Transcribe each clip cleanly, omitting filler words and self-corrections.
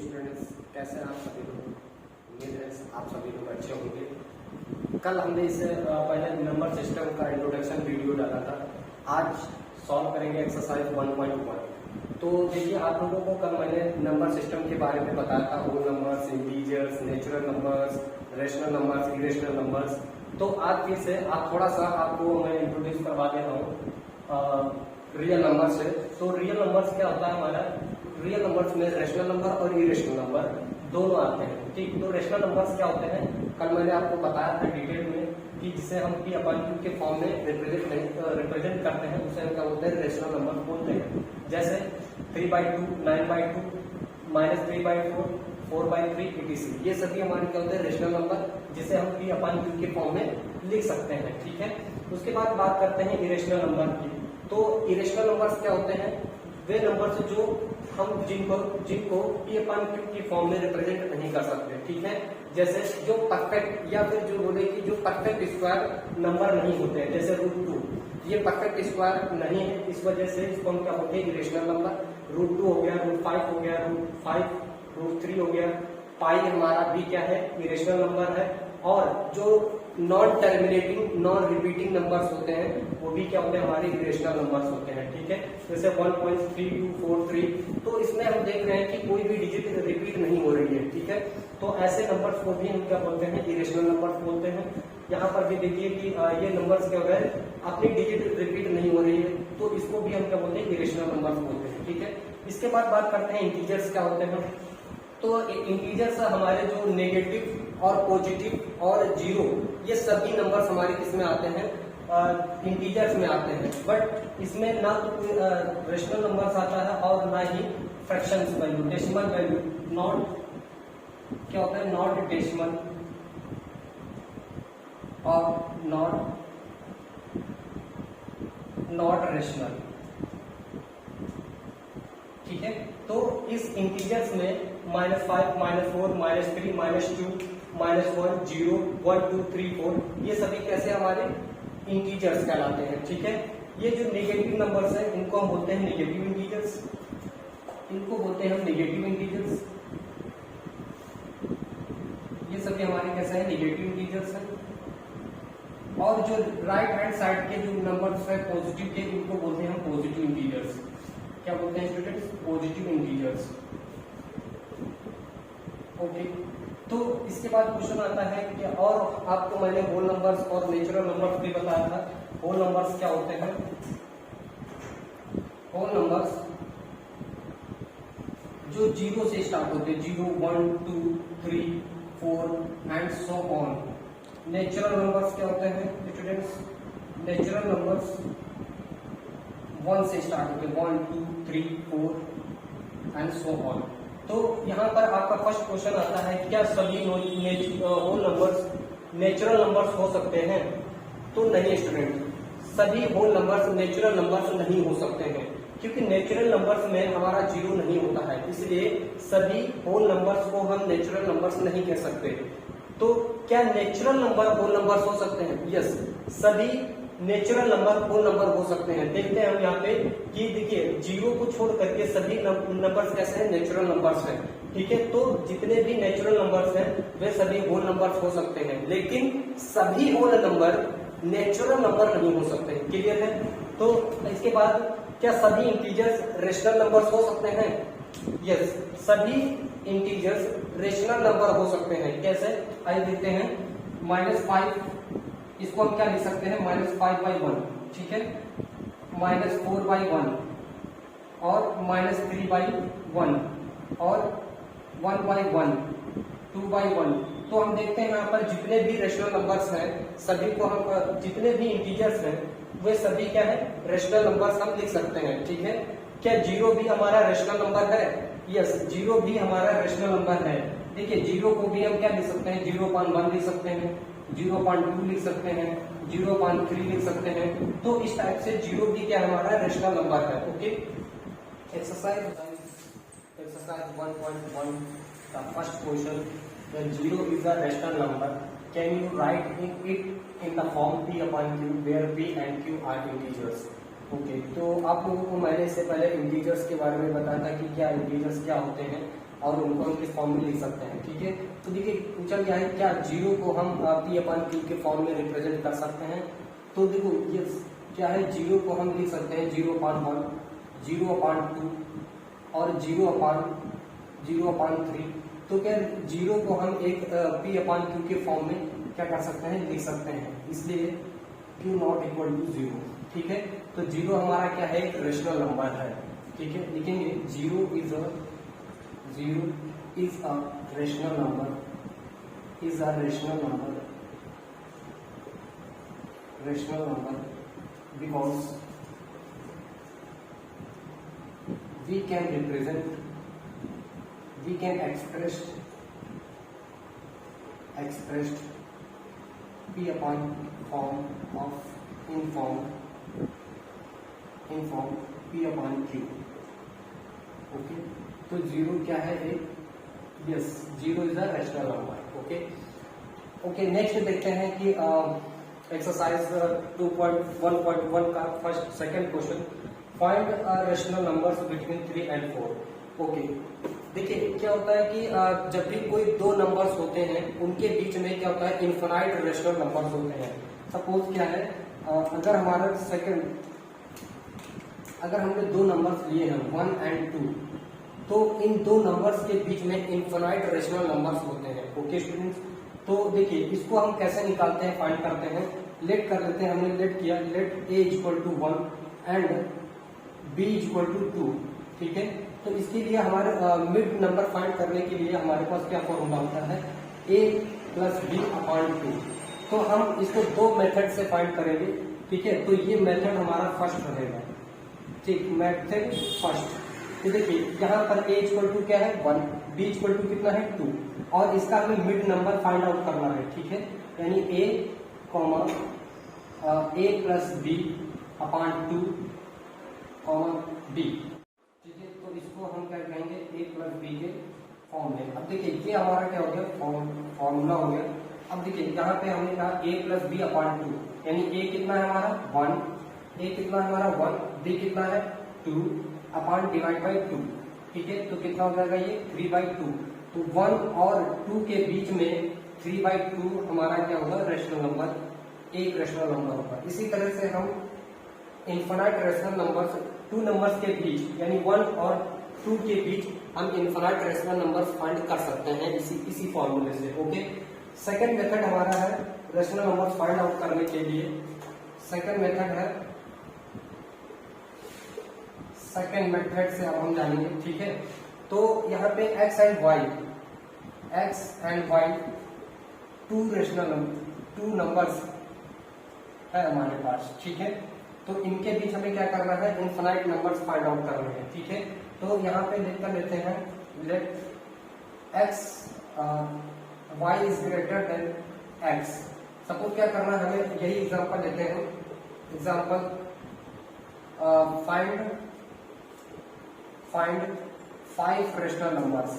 Students, कैसे हैं आप सभी लोग। उम्मीद है आप सभी लोग अच्छे होंगे। कल हमने इस पहले नंबर सिस्टम का इंट्रोडक्शन वीडियो डाला था। आज सॉल्व करेंगे एक्सरसाइज 1.1। तो देखिए, आप लोगों को कल मैंने नंबर सिस्टम के बारे में बताया था, whole numbers, integers, natural numbers, rational numbers, irrational numbers. तो आज फिर से आप थोड़ा सा आपको मैं इंट्रोड्यूस करवा दे रहा हूँ रियल नंबर से। तो रियल नंबर्स क्या होता है हमारा, रियल नंबर्स में रेशनल नंबर और इरेशनल नंबर दोनों आते हैं। ठीक, तो रेशनल नंबर्स क्या होते हैं, कल मैंने आपको बताया था डिटेल में कि जिसे हम p अपन q के फॉर्म में रिप्रेजेंट करते हैं, उसे हम क्या बोलते हैं, रेशनल नंबर बोलते हैं। जैसे 3/2, 9/2, -3/4, 4/3 etc। ये सभी हमारे क्या होते हैं, रेशनल नंबर, जिसे हम p अपन q के फॉर्म में लिख सकते हैं। ठीक है, उसके बाद बात करते हैं इरेशनल नंबर की। तो इरेशनल नंबर्स क्या होते हैं, वे नंबर्स जो हम जिनको p अपन q की फॉर्म में रिप्रेजेंट नहीं कर सकते। ठीक है, जैसे जो परफेक्ट या फिर जो बोले कि जो परफेक्ट स्क्वायर नंबर नहीं होते हैं, जैसे √2, ये परफेक्ट स्क्वायर नहीं है, इस वजह से इसको हम क्या बोलते हैं, इरेशनल नंबर। √2 हो गया, √5 हो गया, √5, √3 हो गया। पाई हमारा भी क्या है, इरेशनल नंबर है। और जो non terminating, non repeating numbers होते हैं, वो भी क्या होते हैं, हमारे इरेशनल नंबर्स होते हैं। ठीक है, जैसे 1.3243। तो इसमें हम देख रहे हैं कि कोई भी डिजिट रिपीट नहीं हो रही है। ठीक है, तो ऐसे नंबर्स को भी हम क्या बोलते हैं, इरेशनल नंबर्स बोलते हैं। यहाँ पर भी देखिए कि ये नंबर्स क्या हो रहा है, अपनी डिजिट रिपीट नहीं हो रही है, तो इसको भी हम क्या बोलते हैं, इरेशनल नंबर्स बोलते हैं। ठीक है, इसके बाद बात करते हैं इंटीजर्स क्या होते हैं। तो इंटीजर्स हमारे जो नेगेटिव और पॉजिटिव और जीरो, ये सभी नंबर्स हमारे किसमें आते हैं, इंटीजर्स में आते हैं। बट इसमें ना तो कोई रेशनल नंबर्स आता है और ना ही fractions value, decimal value, not क्या होता है, नॉट डेसिमल और नॉट रेशनल। ठीक है, तो इस इंटीजर्स में -5, -4, -3, -2, -1, 0, 1, 2, 3, 4, ये सभी कैसे हमारे इंटीजर्स कहलाते हैं। ठीक है, ये जो नेगेटिव नंबर्स हैं, इनको हम बोलते हैं नेगेटिव इंटीजर्स, इनको बोलते हैं हम नेगेटिव इंटीजर्स। ये सभी हमारे कैसे हैं, नेगेटिव इंटीजर्स हैं। और जो राइट हैंड साइड के जो नंबर्स है पॉजिटिव के, इनको बोलते हैं हम पॉजिटिव इंटीजर्स। क्या बोलते हैं स्टूडेंट्स, पॉजिटिव इंटीजर्स। ओके, तो इसके बाद क्वेश्चन आता है कि, और आपको मैंने होल नंबर्स और नेचुरल नंबर्स भी बताया था। होल नंबर्स क्या होते हैं, होल नंबर्स जो 0 से स्टार्ट होते हैं, 0, 1, 2, 3, 4 and so on. Natural numbers क्या होते हैं स्टूडेंट्स, नेचुरल नंबर्स 1 से स्टार्ट होते हैं, 1, 2, 3, 4 एंड सो ऑन। तो यहाँ पर आपका फर्स्ट क्वेश्चन आता है, क्या सभी होल नंबर्स नेचुरल नंबर्स हो सकते हैं। तो नहीं स्टूडेंट, सभी होल नंबर्स नेचुरल नंबर्स नहीं हो सकते हैं, क्योंकि नेचुरल नंबर्स में हमारा 0 नहीं होता है, इसलिए सभी होल नंबर्स को हम नेचुरल नंबर्स नहीं कह सकते। तो क्या नेचुरल नंबर होल नंबर्स हो सकते हैं, यस, सभी नेचुरल नंबर होल नंबर हो सकते हैं। देखते हैं हम यहाँ पे कि देखिए 0 को छोड़ करके सभी नंबर्स कैसे हैं, नेचुरल नंबर्स हैं। ठीक है, तो जितने भी नेचुरल नंबर्स हैं वे सभी होल नंबर्स हो सकते हैं, लेकिन सभी होल नंबर नेचुरल नंबर नहीं हो सकते। क्लियर है। तो इसके बाद क्या सभी इंटीजर्स रेशनल नंबर्स हो सकते हैं, यस, सभी इंटीजर्स रेशनल नंबर हो सकते हैं। कैसे, आइए देखते हैं। -5, इसको हम क्या लिख सकते हैं, -5/1। ठीक है, -4/1 और -3/1 और 1/1, 2/1। तो हम देखते हैं यहाँ पर जितने भी रेशनल नंबर्स हैं, सभी को हम, जितने भी इंटीजर्स हैं वे सभी क्या है, रेशनल नंबर्स हम लिख सकते हैं। ठीक है, क्या 0 भी हमारा रेशनल नंबर है, यस, 0 भी हमारा रेशनल नंबर है। देखिए 0 को भी हम क्या लिख सकते हैं, 0.1 लिख सकते हैं, 0.2 लिख सकते हैं, 0.3 लिख सकते हैं। तो इस टाइप से 0 भी क्या हमारा रेशनल नंबर है। ओके, एक्सरसाइज 1.1 का first question, 0 is a rational number, can you write it in the form p/q where p and q are integers। Okay, तो आप लोगों को मैंने इससे पहले इंटीजर्स के बारे में बताया था कि क्या इंटीजर्स क्या होते हैं और उनको हम किस फॉर्म में लिख सकते हैं, ठीक है। तो देखिए पूछा गया है क्या जीरो को हम p/q के फॉर्म में रिप्रेजेंट कर सकते हैं। तो देखो ये क्या है, जीरो को हम लिख सकते हैं 0/1, 0/2 और 0/3। तो क्या जीरो को हम एक p/q के फॉर्म में क्या कर सकते हैं, लिख सकते हैं, इसलिए q नॉट इक्वल टू 0, ठीक है। तो जीरो हमारा क्या है, एक रेशनल नंबर है, ठीक है। लिखेंगे zero is a rational number, because we can express in form p/q, okay. तो जीरो क्या है, एक yes, zero is a rational number, okay. Next देखते हैं कि एक्सरसाइज 2.1.1 का second question, find rational numbers between 3 and 4। Okay, देखिए क्या होता है कि जब भी कोई दो नंबर्स होते हैं उनके बीच में क्या होता है, इनफाइनाइट रेशनल नंबर्स होते हैं। सपोज क्या है, अगर हमने दो नंबर्स लिए हैं 1 and 2, तो इन दो नंबर्स के बीच में इनफाइनाइट रेशनल नंबर्स होते हैं, ओके स्टूडेंट्स। तो देखिए इसको हम कैसे निकालते हैं, फाइंड करते हैं। लेट कर लेते हैं, हमने लेट किया, let a equal to 1 and b equal to 2, ठीक है। तो इसके लिए हमारे मिड नंबर फाइंड करने के लिए हमारे पास क्या फॉर्मूला होता है, a प्लस b/2। तो हम इसको दो मेथड से फाइंड करेंगे, ठीक है। तो ये मेथड हमारा फर्स्ट रहेगा, ठीक, मेथड फर्स्ट। तो देखिए यहाँ पर a इक्वल टू क्या है 1, b इक्वल टू कितना है 2, और इसका हमें मिड नंबर फाइंड आउट करना है, ठीक है। यानी a प्लस b/2 b, ठीक है। तो इसको हम क्या कहेंगे, a प्लस b के फॉर्म में। अब देखिए ये हमारा क्या हो गया, फॉर्मूला हो गया। अब देखिए यहाँ पे हमने कहा a प्लस b/2, यानी a कितना है हमारा 1, a कितना है हमारा 1, b कितना है 2 अपॉन डिवाइड बाई 2, ठीक है। तो कितना हो जाएगा ये 3/2। तो 1 और 2 के बीच में 3/2 हमारा क्या होगा, रेशनल नंबर, एक रेशनल नंबर होगा। इसी तरह से हम infinite rational numbers, two numbers के बीच यानी 1 और 2 के बीच हम इनफाइनाइट रेशनल नंबर्स फाइंड कर सकते हैं इसी फॉर्मूले से, ओके। सेकंड मेथड हमारा है रेशनल नंबर्स फाइंड आउट करने के लिए, सेकंड मेथड से अब हम जानेंगे, ठीक है। तो यहाँ पे x and y two numbers है हमारे पास, ठीक है। तो इनके बीच हमें क्या करना है, इनफाइनाइट नंबर्स फाइंड आउट करने हैं, ठीक है। तो यहाँ पे लिख कर लेते हैं, let y is greater than x। Suppose क्या करना है, हमें यही एग्जांपल लेते हैं, example find 5 rational numbers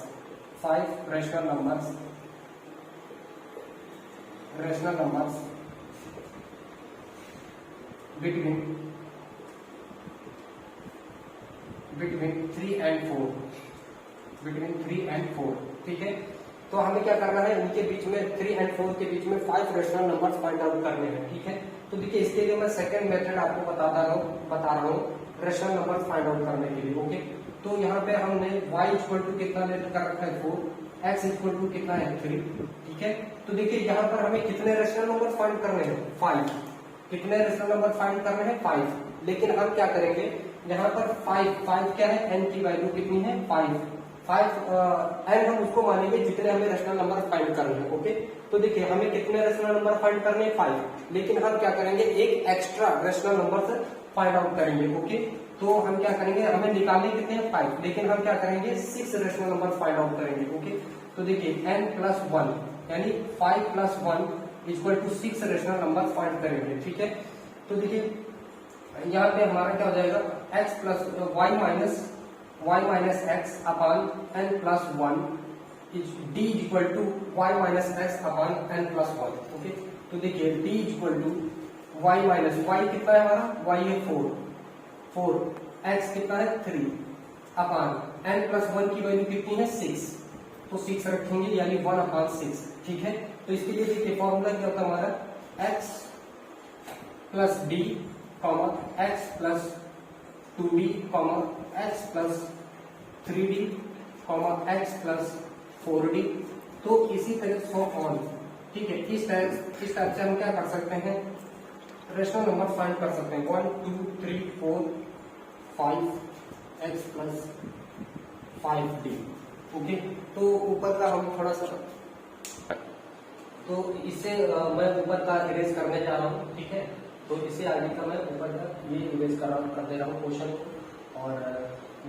between 3 and 4, ठीक है। तो हमें क्या करना है, इनके बीच में 3 and 4 के बीच में 5 रेशनल नंबर्स फाइंड आउट करने हैं, ठीक है। तो देखिए इसके लिए मैं सेकंड मेथड आपको बता रहा हूँ रेशनल नंबर्स फाइंड आउट करने के लिए, ओके। तो यहाँ पे हमने y इक्वल टू कितना लेट कर रखा है 4, x इक्वल टू कितना है 3, ठीक है। तो देखिए यहाँ पर हमें कितने रेशनल नंबर फाइंड करने हैं, 5। कितने रेशनल नंबर फाइंड करने हैं, 5। लेकिन हम क्या करेंगे, यहाँ पर 5 क्या है, n की वैल्यू कितनी है 5 n हम उसको मानेंगे जितने हमें रेशनल नंबर फाइंड करने हैं, ओके। तो देखिए हमें कितने रेशनल नंबर फाइंड करने हैं, 5। लेकिन हम क्या करेंगे, एक एक्स्ट्रा रेशनल नंबर से फाइंड आउट करेंगे, ओके। तो हम क्या करेंगे, हमें निकालने कितने हैं 5, लेकिन हम क्या करेंगे 6 रेशनल नंबर फाइंड आउट करेंगे, ओके। तो देखिए n प्लस 1 यानी 5 plus 1 equal to 6 rational number find करेंगे, ठीक है। तो देखिए यहाँ पे हमारा क्या हो जाएगा, x plus y minus x upon n plus 1 d equal to y minus x upon n plus 1, okay. तो देखिए d equal to y minus y कितना है हमारा, y है 4, 4, x कितना है 3 अपान n प्लस 1 की वैल्यू कितनी है 6, तो 6 रखेंगे यानी 1 अपान 6। ठीक है, तो इसके लिए देखिए फॉर्मूला क्या होता है हमारा x plus D comma x plus 2d comma x plus 3d comma x plus 4d। तो इसी तरह सो ऑन। ठीक है, इस टाइप से हम क्या कर सकते हैं, रेशनल नंबर फाइंड कर सकते हैं 1 2 3 4 5 x प्लस 5d। ओके, तो ऊपर का हम थोड़ा सा, तो इससे मैं ऊपर का इरेज करने जा रहा हूँ। ठीक है, तो इससे आगे का मैं ऊपर का ये इरेज कर दे रहा हूँ क्वेश्चन को, और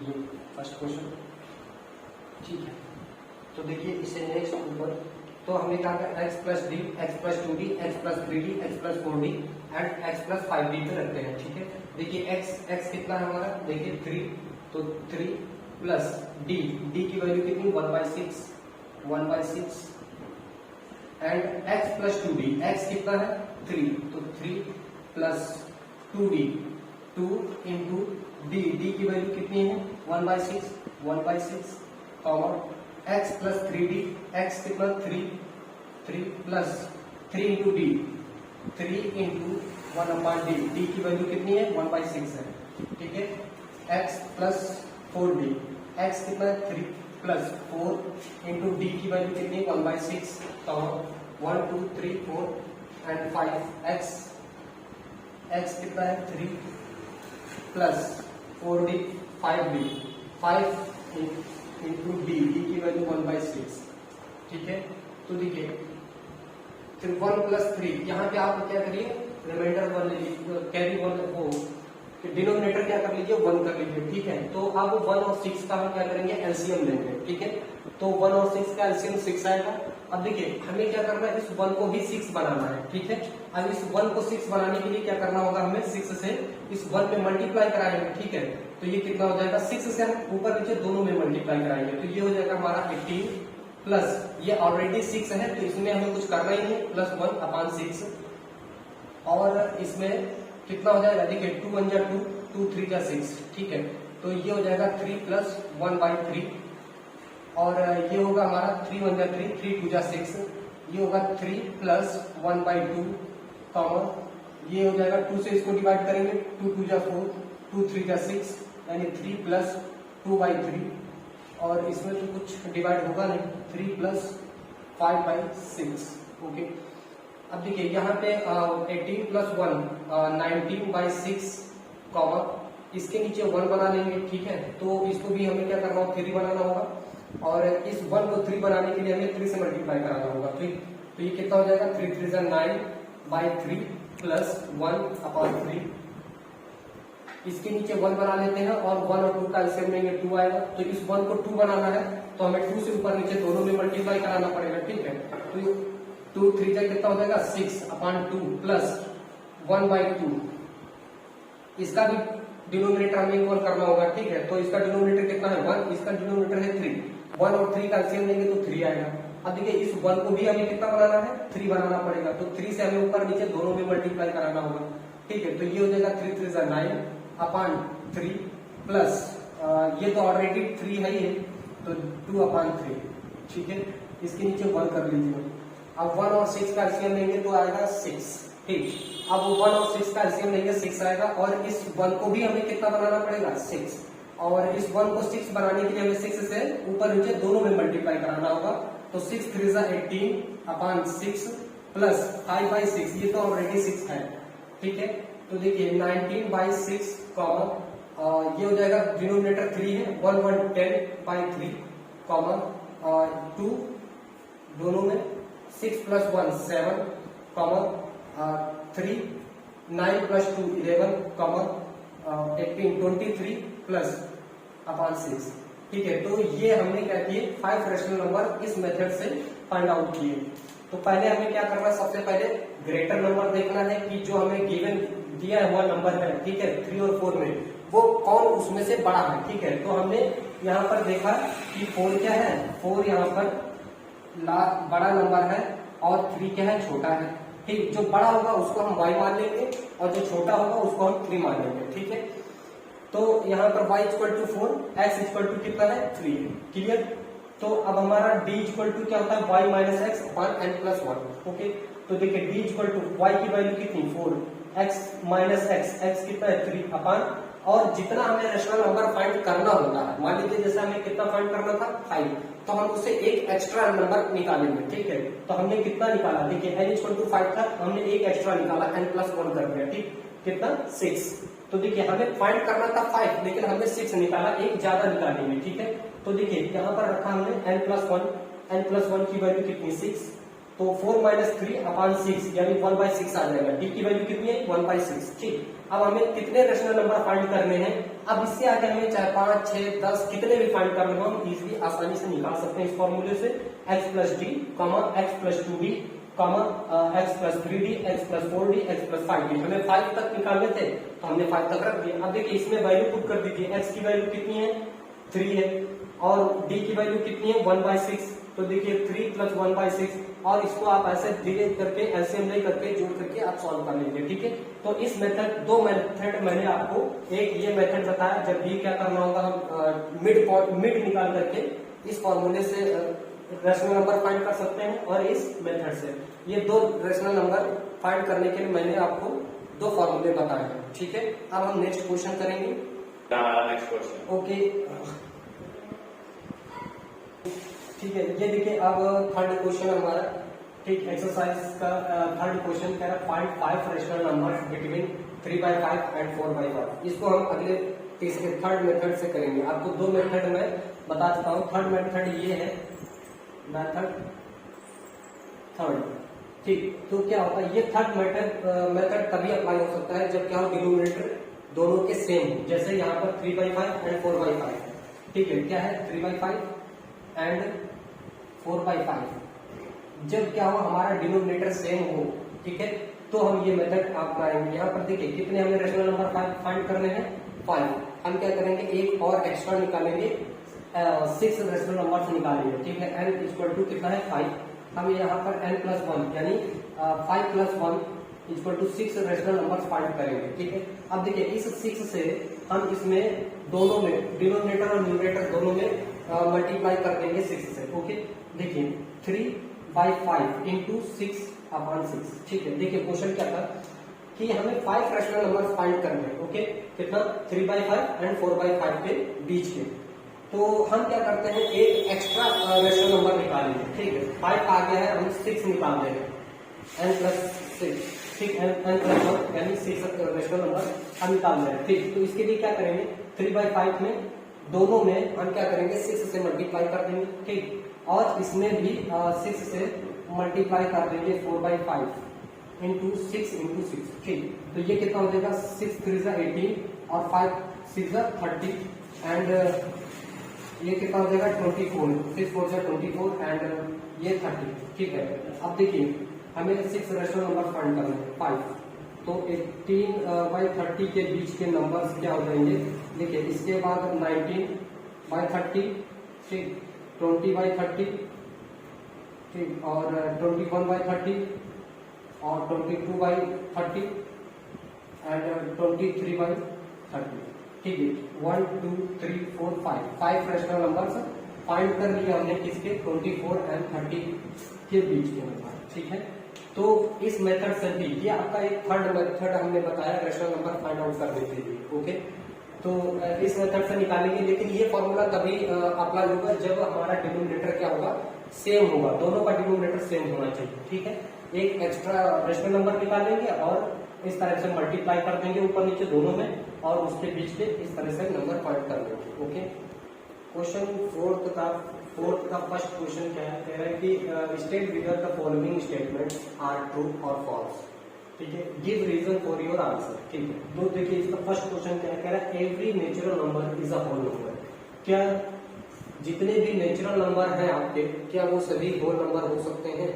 ये फर्स्ट क्वेश्चन। ठीक है, तो देखिए इसे नेक्स्ट ऊपर, तो हमने कहा था x plus D, x plus 2d, x plus 3d, x plus 4d and x plus 5d पे रखते हैं। ठीक है, देखिए x कितना है हमारा, देखिए 3, तो 3 प्लस d की वैल्यू कितनी 1/6 and x plus 2d, x कितना है 3, तो 3 प्लस 2d 2 इंटू d की वैल्यू कितनी है 1/6 comma x plus 3d, x कितना 3 plus 3 into D 3 into 1/d, d की वैल्यू कितनी है 1/6 है। ठीक है, x प्लस 4d, x कितना 3 प्लस 4 इंटू डी की वैल्यू कितनी 1/6 कॉमा 1 2 3 4 एंड 5 x कितना है 3 plus 4d 5d 5 into D की वैल्यू 1/6। ठीक है, तो देखिए 1 प्लस 3, यहाँ पे आप क्या करिए रिमाइंडर 1 ले लीजिए, कैरी 1 हो, डिनोमिनेटर क्या कर लीजिए 1 कर लीजिए। ठीक है, तो अब 1 और 6 का हम क्या करेंगे एलसीएम लेंगे। ठीक है, तो 1 और 6 का एलसीएम 6 आएगा। अब देखिए हमें क्या करना है, इस 1 को भी 6 बनाना है। ठीक है, अब इस 1 को 6 बनाने के लिए क्या करना होगा, हमें 6 से इस 1 में मल्टीप्लाई कराएंगे। ठीक है, तो ये कितना हो जाएगा 6 से हम ऊपर नीचे दोनों में मल्टीप्लाई कराएंगे, तो ये हो जाएगा हमारा 18 प्लस ये ऑलरेडी 6 है, तो इसमें हमें कुछ करना ही नहीं, प्लस 1/6 और इसमें कितना हो जाएगा, देखिए 2 1 जा 2 2 3 जा 6। ठीक है, तो ये हो जाएगा 3 प्लस 1/3 और ये होगा हमारा 3 1 जा 3 3 2 जा 6, ये होगा 3 प्लस 1/2 कॉमा ये हो जाएगा 2 से इसको डिवाइड करेंगे 2 2 जा 4 2 3 जा 6 यानी 3 प्लस 2/3 और इसमें तो कुछ डिवाइड होगा नहीं, 3 प्लस 5/6। ओके, अब देखिए यहाँ पे 18 प्लस 1 19/6 कॉमा इसके नीचे 1 बना लेंगे। ठीक है, तो इसको भी हमें क्या करना होगा 3 बनाना होगा और इस 1 को 3 बनाने के लिए हमें 3 से मल्टीप्लाई कराना होगा। तो ये कितना हो जाएगा 3 3 जा 9/3 प्लस 1/3। इसके नीचे 1 बना लेते हैं और 1 और 2 का एलसीएम लेंगे 2 आएगा, तो इस 1 को 2 बनाना है तो हमें 2 से ऊपर नीचे दोनों में मल्टीप्लाई कराना पड़ेगा। ठीक है, तो 2 3 जा कितना हो जाएगा 6/2 प्लस 1/2, इसका भी डिनोमिनेटर हमें इक्वल करना होगा। ठीक है, तो इसका डिनोमिनेटर कितना है 1, इसका डिनोमिनेटर है 3, 1 और 3 का एलसीएम लेंगे तो 3 आएगा। अब देखिए इस 1 को भी हमें कितना बनाना है 3 बनाना पड़ेगा, तो 3 से हमें ऊपर नीचे दोनों में मल्टीप्लाई कराना होगा। ठीक है, तो ये हो जाएगा 3 3 जा 9/3 प्लस ये तो ऑलरेडी 3 है ये, तो 2/3। ठीक है, इसके नीचे 1 कर लीजिए। अब 1 और 6 का एलसीएम लेंगे तो आएगा 6। ठीक, अब 1 और 6 का एलसीएम लेंगे 6 आएगा और इस 1 को भी हमें कितना बनाना पड़ेगा 6 और इस 1 को 6 बनाने के लिए हमें 6 से ऊपर नीचे दोनों में मल्टीप्लाई कराना होगा, तो 6 3 जा 18/6 प्लस 5/6, ये तो ऑलरेडी 6 है। ठीक है, तो देखिए 19/6 कॉमा ये हो जाएगा डिनोमिनेटर 3 है 1 1 10/3 कॉमा 2 दोनों में 6 plus 1 7 comma 3 9 plus 2 11 comma 18 23 plus 6। ठीक है, तो ये हमने क्या किए 5 रेशनल नंबर इस मेथड से फाइंड आउट किए। तो पहले हमें क्या करना है, सबसे पहले ग्रेटर नंबर देखना है कि जो हमें गिवन दिया हुआ नंबर है, ठीक है 3 और 4 में, वो कौन उसमें से बड़ा है। ठीक है, तो हमने यहाँ पर देखा कि 4 क्या है, 4 यहाँ पर बड़ा नंबर है और 3 क्या है छोटा है। ठीक, जो बड़ा होगा उसको हम y मान लेंगे और जो छोटा होगा उसको हम 3 मान लेंगे। ठीक है, तो यहाँ पर y equal to 4, x equal to कितना है 3, क्लियर। तो अब हमारा d इक्वल टू क्या होता है y minus x upon n plus 1। Okay, तो देखिए d इक्वल टू y की वैल्यू कितनी 4, x माइनस x कितना है 3 अपॉन, और जितना हमें रेशनल नंबर फाइंड करना होता है, मान लीजिए जैसे हमें कितना फाइंड करना था 5, तो हम उसे एक एक्स्ट्रा नंबर निकालेंगे, ठीक है। तो हमने कितना निकाला, देखिए n इक्वल टू 5 था, हमने एक एक्स्ट्रा निकाला n प्लस 1 कर दिया, ठीक, कितना 6। तो देखिए हमें फाइंड करना था 5, लेकिन हमने 6 निकाला, एक ज्यादा निकालेंगे, ठीक है। तो देखिए यहाँ पर रखा हमने n प्लस 1 की वैल्यू कितनी 6, तो 4 माइनस 3 अपॉन 6 यानी 1/6 आ जाएगा। d की वैल्यू कितनी है 1/6, ठीक। अब हमें कितने रेशनल नंबर फाइंड करने हैं, अब इससे आगे हमें चाहे 5, 6, 10 कितने भी फाइंड करने हो, हम इजीली आसानी से निकाल सकते हैं इस फॉर्मूले से। x plus D, x plus 2d, x plus 3d, x plus 4d, x plus 5d। हमें 5 तक निकालने थे तो हमने 5 तक रख दिया। अब देखिए इसमें वैल्यू पुट कर दीजिए, x की वैल्यू कितनी है 3 है, और d की वैल्यू कितनी है 1/6, तो देखिए 3 प्लस 1/6, और इसको आप ऐसे धीरे करके एलसीएम करके जोड़ करके आप सॉल्व कर लेंगे, ठीक है। तो इस मेथड, दो मेथड मैंने आपको, एक ये मेथड बताया जब भी क्या करना होगा, हम मिड निकाल करके इस फॉर्मूले से रेशनल नंबर फाइंड कर सकते हैं, और इस मेथड से, ये दो रेशनल नंबर फाइंड करने के लिए मैंने आपको दो फॉर्मूले बताए हैं, ठीक है। अब हम नेक्स्ट क्वेश्चन करेंगे। नेक्स्ट क्वेश्चन, ओके, ठीक है। ये देखिए अब थर्ड क्वेश्चन हमारा, ठीक, एक्सरसाइज का थर्ड क्वेश्चन कह रहा है find 5 rational numbers between 3/5 and 4/5। इसको हम अगले तीसरे थर्ड मेथड से करेंगे। आपको दो मेथड मैं बता चुका हूँ। थर्ड मेथड ये है, मेथड थर्ड, ठीक। तो क्या होता है, ये थर्ड मेथड तभी अप्लाई हो सकता है जब क्या हो, डिनोमिनेटर दोनों के सेम हो। जैसे यहाँ पर 3/5 एंड 4/5, ठीक है, क्या है 3/5 एंड 4/5, जब क्या हो हमारा डिनोमिनेटर सेम हो, ठीक है, तो हम ये मेथड अपनाएंगे। यहाँ पर देखिए कितने हमें रेशनल नंबर फाइंड करने हैं 5। हम क्या करेंगे, एक और एक्स्ट्रा निकालेंगे, 6 रेशनल नंबर निकालेंगे, ठीक है। n इक्वल टू कितना है 5, हम यहाँ पर n प्लस 1 यानी 5 plus 1 equal to 6 rational number find करेंगे, ठीक है। अब देखिए इस 6 से हम इसमें दोनों में, डिनोमिनेटर और न्यूमरेटर दोनों में मल्टीप्लाई कर देंगे 6 से। ओके, देखिए 3/5 इंटू 6 अपॉन 6, ठीक है। देखिए क्वेश्चन क्या था कि हमें 5 रेशनल नंबर फाइंड करने हैं, ओके, कितना 3/5 एंड 4/5 के बीच के। तो हम क्या करते हैं, एक एक्स्ट्रा रेशनल नंबर निकालेंगे, ठीक है। 5 आ गया है, हम 6 निकाल देंगे, n प्लस 6, ठीक, n प्लस 1 यानी 6 रेशनल नंबर हम निकाल रहे हैं, ठीक। तो इसके लिए क्या करेंगे, 3/5 में दोनों में हम क्या करेंगे 6 से मल्टीप्लाई कर देंगे, ठीक, और इसमें भी 6 से मल्टीप्लाई कर देंगे 4/5 इंटू 6 इंटू 6, ठीक। तो ये कितना हो जाएगा, 6 3 जा 18 और 5 6 जा 30 एंड ये कितना हो जाएगा 24, 6 4 जा 24 एंड ये 30, ठीक है। अब देखिए हमें 6 रेशनल नंबर फाइंड करना है 5, तो 18/30 के बीच के नंबर्स क्या हो जाएंगे, देखिए इसके बाद 19/30, ठीक, 20/30, ठीक, और 21/30 और 22/30 एंड 23/30, ठीक है। 1 2 3 4 5 रेशनल नंबर्स फाइंड कर लिए हमने किसके, 24 एंड 30 के बीच के नंबर, ठीक है। तो इस मेथड से भी, ये आपका एक थर्ड मेथड हमने बताया रेशनल नंबर फाइंड आउट करने के लिए, ओके। तो इस मेथड से निकालेंगे, लेकिन ये फॉर्मूला तभी अप्लाई होगा जब हमारा डिनोमिनेटर क्या होगा, सेम होगा, दोनों का डिनोमिनेटर सेम होना चाहिए, ठीक है। एक एक्स्ट्रा रेशनल नंबर निकालेंगे और इस तरह से मल्टीप्लाई कर देंगे ऊपर नीचे दोनों में, और उसके बीच के इस तरह से नंबर फाइंड कर देंगे, ओके। क्वेश्चन फोर्थ का फर्स्ट क्वेश्चन क्या है, कह रहा है कि state whether the following statements are true और फॉल्स, ठीक है, give reason for your answer, ठीक है। तो देखिए इसका फर्स्ट क्वेश्चन क्या है, कह रहा है every natural number is a whole number, क्या जितने भी नेचुरल नंबर हैं आपके, क्या वो सभी होल नंबर हो सकते हैं,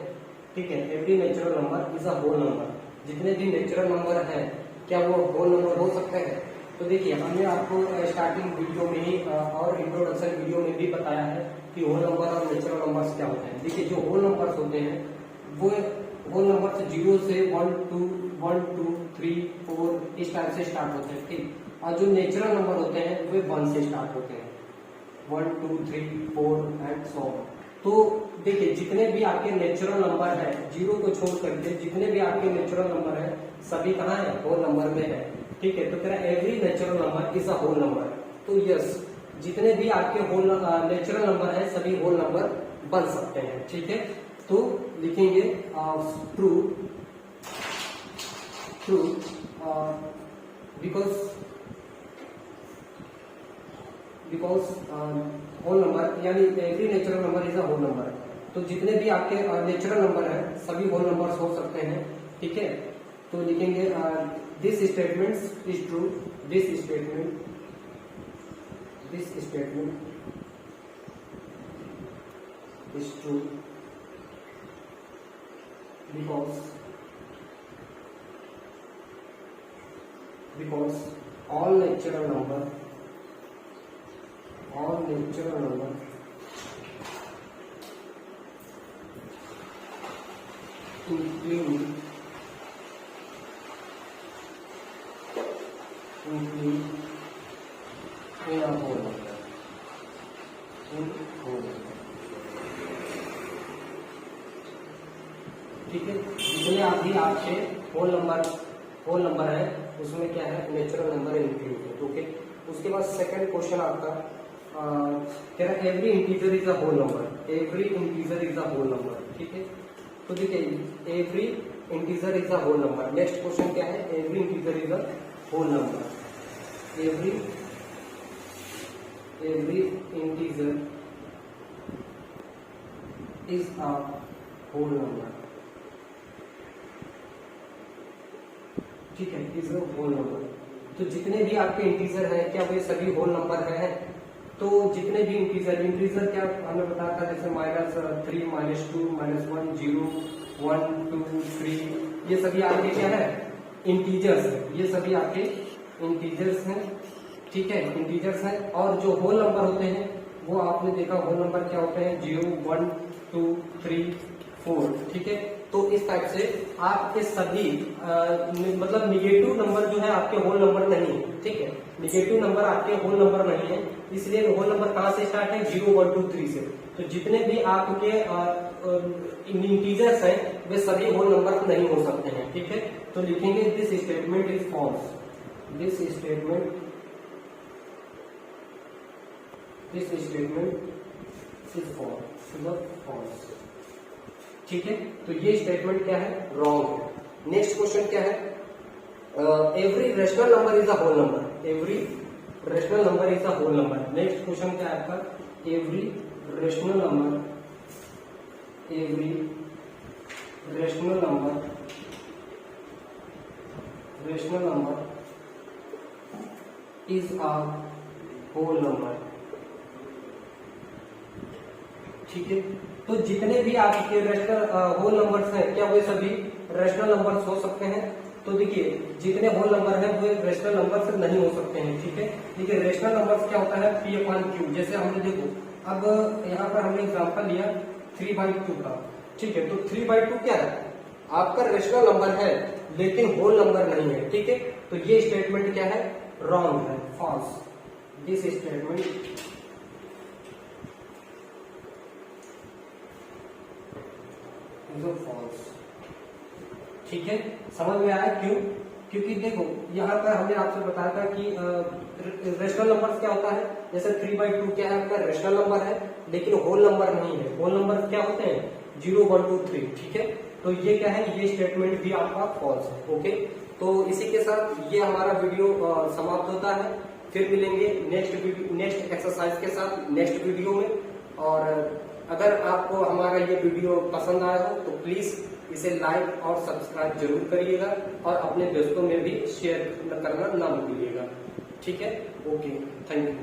ठीक है। Every natural number is a whole number, जितने भी नेचुरल नंबर हैं क्या वो होल नंबर हो सकते हैं। तो देखिए हमने आपको स्टार्टिंग वीडियो में ही और इंट्रोडक्शन वीडियो में भी बताया है कि होल नंबर और नेचुरल नंबर्स क्या होते हैं। देखिए जो होल नंबर्स होते हैं वो होल नंबर 0 से 1 2 1 2 3 4 इस टाइप से स्टार्ट होते हैं, ठीक। और जो नेचुरल नंबर होते हैं वे 1 से स्टार्ट होते हैं, 1 2 3 4 एंड सो ऑन। तो देखिए जितने भी आपके नेचुरल नंबर है, जीरो को छोड़ करके जितने भी आपके नेचुरल नंबर है सभी कहाँ है, होल नंबर में है। ठीक है, तो तेरा every natural number is a whole number. तो यस, जितने भी आपके होल नेचुरल नंबर है सभी होल नंबर बन सकते हैं। ठीक है, तो लिखेंगे true true because whole number यानी every natural number is a whole number. तो जितने भी आपके नेचुरल नंबर है सभी होल नंबर्स हो सकते हैं। ठीक है, तो लिखेंगे this statement is true, this statement is true because all natural number include in a whole number, ठीक है। जितने भी आपके होल नंबर है उसमें क्या है, नेचुरल नंबर इंक्लूड है। ओके, उसके बाद सेकंड क्वेश्चन आपका कह रहा है every integer is a whole number, every integer is a whole number. ठीक है, तो देखिए every integer is a whole number. Next question क्या है, every integer is a whole number, every integer is a whole number. ठीक है, is a whole number. तो जितने भी आपके इंटीजर हैं क्या वे सभी होल नंबर हैं? तो जितने भी इंटीजर क्या हमने बताया था, जैसे -3 -2 -1 0 1 2 3, ये सभी आपके क्या है, इंटीजर्स है। ये सभी आपके इंटीजर्स हैं। ठीक है, इंटीजर्स हैं। और जो होल नंबर होते हैं वो आपने देखा होल नंबर क्या होते हैं, 0 1 2 3 4। ठीक है, तो इस टाइप से आपके सभी मतलब निगेटिव नंबर जो है आपके होल नंबर नहीं है। ठीक है, निगेटिव नंबर आपके होल नंबर नहीं है, इसलिए होल नंबर कहाँ से स्टार्ट है, 0 1 2 3 से। तो जितने भी आपके इंटीजर्स हैं वे सभी होल नंबर नहीं हो सकते हैं। ठीक है, तो लिखेंगे this statement is false, this statement is false. ठीक है, तो ये स्टेटमेंट क्या है, रॉन्ग है। नेक्स्ट क्वेश्चन क्या है, every rational number is a whole number, every rational number is a whole number. Next question क्या है आपका, every rational number is a whole number. ठीक है, तो जितने भी आपके रेशनल होल नंबर्स हैं क्या वे सभी रेशनल नंबर्स हो सकते हैं? तो देखिए जितने होल नंबर हैं वो रेशनल नंबर नहीं हो सकते हैं। ठीक है, देखिए रेशनल नंबर्स क्या होता है, P/Q। जैसे हमने देखो अब यहाँ पर हमने एग्जांपल लिया 3/2 का। ठीक है, तो 3/2 क्या है, आपका रेशनल नंबर है लेकिन होल नंबर नहीं है। ठीक है, तो ये स्टेटमेंट क्या है, रॉन्ग है, फॉल्स। This statement false. ठीक है, समझ में आया क्यों? क्योंकि देखो यहाँ पर हमने आपसे बताया था कि रेशनल नंबर क्या होता है, जैसे 3/2 क्या है, आपका रेशनल नंबर है लेकिन होल नंबर नहीं है। होल नंबर क्या होते हैं, 0 1 2 3। ठीक है, तो ये क्या है, ये स्टेटमेंट भी आपका फॉल्स है। ओके, तो इसी के साथ ये हमारा वीडियो समाप्त होता है। फिर मिलेंगे नेक्स्ट एक्सरसाइज के साथ नेक्स्ट वीडियो में। और अगर आपको हमारा ये वीडियो पसंद आया हो तो प्लीज इसे लाइक और सब्सक्राइब जरूर करिएगा और अपने दोस्तों में भी शेयर करना ना भूलिएगा। ठीक है, ओके, थैंक यू।